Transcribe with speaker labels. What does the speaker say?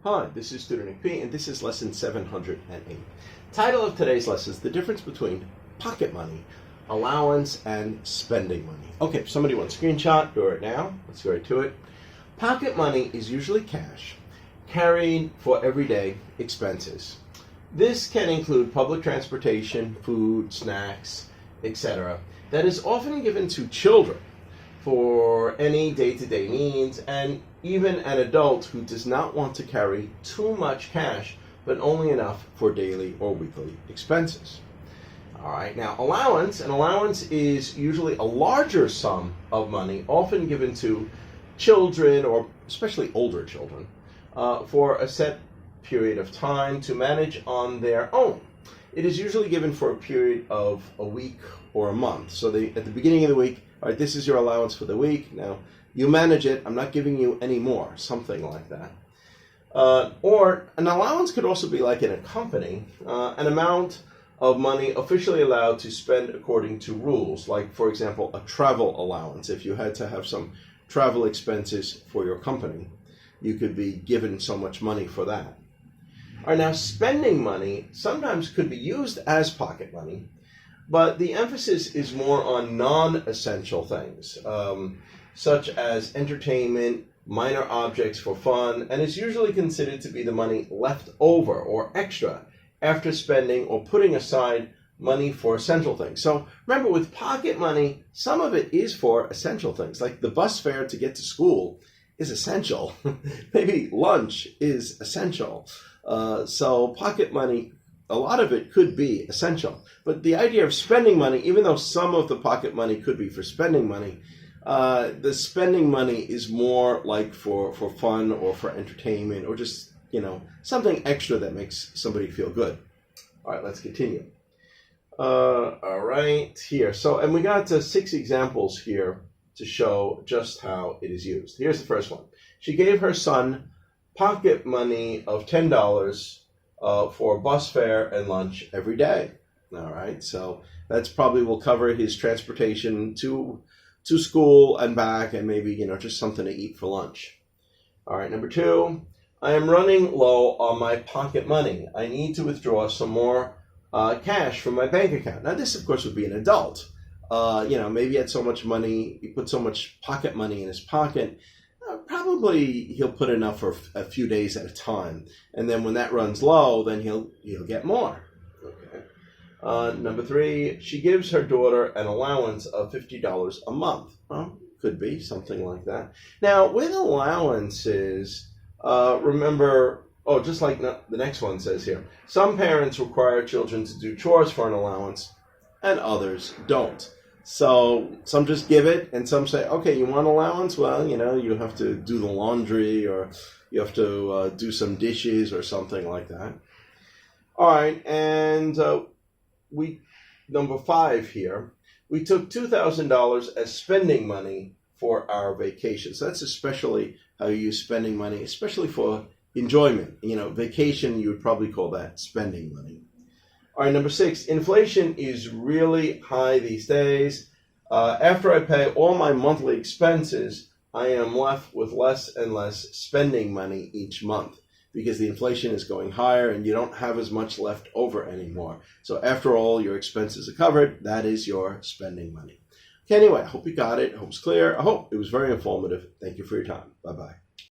Speaker 1: Hi, this is Tutor P, and this is lesson 708. Title of today's lesson is the difference between pocket money, allowance, and spending money. Okay, if somebody wants a screenshot, do it now. Let's go right to it. Pocket money is usually cash carried for everyday expenses. This can include public transportation, food, snacks, etc. that is often given to children for any day-to-day needs, and even an adult who does not want to carry too much cash, but only enough for daily or weekly expenses. All right, now an allowance is usually a larger sum of money, often given to children, or especially older children, for a set period of time to manage on their own. It is usually given for a period of a week or a month. So at the beginning of the week, all right, this is your allowance for the week. Now, you manage it. I'm not giving you any more, something like that. Or an allowance could also be like in a company, an amount of money officially allowed to spend according to rules, like, for example, a travel allowance. If you had to have some travel expenses for your company, you could be given so much money for that. All right, now, spending money sometimes could be used as pocket money, but the emphasis is more on non-essential things, such as entertainment, minor objects for fun, and is usually considered to be the money left over or extra after spending or putting aside money for essential things. So remember, with pocket money, some of it is for essential things, like the bus fare to get to school is essential. Maybe lunch is essential. So pocket money, a lot of it could be essential. But the idea of spending money, even though some of the pocket money could be for spending money, the spending money is more like for fun or for entertainment or just, something extra that makes somebody feel good. All right, let's continue. All right, here. So, and we got 6 examples here to show just how it is used. Here's the first one. She gave her son pocket money of $10 for bus fare and lunch every day. All right, so that's probably will cover his transportation to school and back, and maybe just something to eat for lunch. All right, number 2, I am running low on my pocket money. I need to withdraw some more cash from my bank account. Now, this of course would be an adult. Maybe he had so much money, he put so much pocket money in his pocket. Probably he'll put enough for a few days at a time, and then when that runs low, then he'll get more. Okay. Number 3, she gives her daughter an allowance of $50 a month. Well, could be something like that. Now, with allowances, remember, just like the next one says here, some parents require children to do chores for an allowance, and others don't. So some just give it, and some say, okay, you want allowance? Well, you have to do the laundry, or you have to do some dishes or something like that. All right, and number 5 here, we took $2,000 as spending money for our vacation. So that's especially how you use spending money, especially for enjoyment. Vacation, you would probably call that spending money. All right, number 6, inflation is really high these days. After I pay all my monthly expenses, I am left with less and less spending money each month because the inflation is going higher and you don't have as much left over anymore. So after all your expenses are covered, that is your spending money. Okay, anyway, I hope you got it. I hope it's clear. I hope it was very informative. Thank you for your time. Bye-bye.